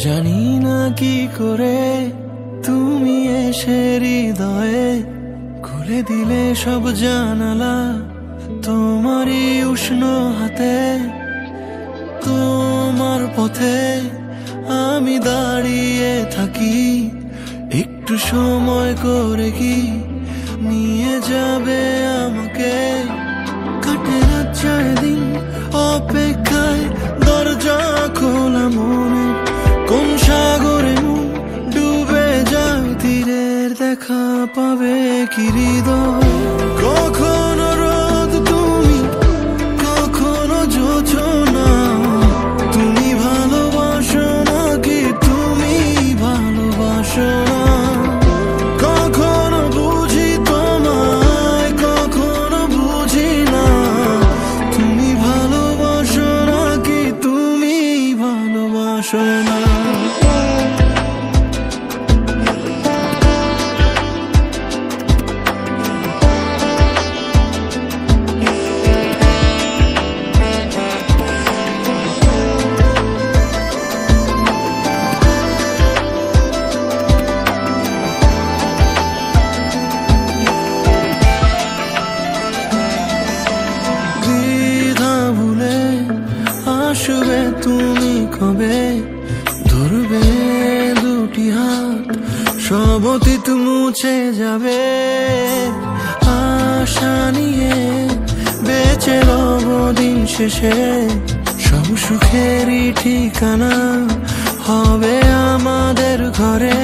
জানি না কি করে তুমি এসে হৃদয়ে খুলে দিলে সব জানালা তোমারই উষ্ণ হাতে। তোমার পথে আমি দাঁড়িয়ে থাকি, একটু সময় করে কি নিয়ে যাবে আমাকে। কাটে রাত সারাদিন অপেক্ষায়, দরজা খোলা মনে কোন সাগরে মন ডুবে যায়, তীরের দেখা পাবে কি হৃদয়। কখনো রোদ তুমি, কখনো জোছনা, তুমি ভালোবাসো নাকি তুমি ভালোবাসো না। কখনো বুঝি তোমায়, কখনো বুঝি না, তুমি ভালোবাসো নাকি তুমি ভালোবাসো না। আসবে তুমি কবে, ধরবে দুটি হাত, সব অতীত মুছে যাবে। আশা নিয়ে বেঁচে রব দিন শেষে, সব সুখেরই ঠিকানা হবে আমাদের ঘরে।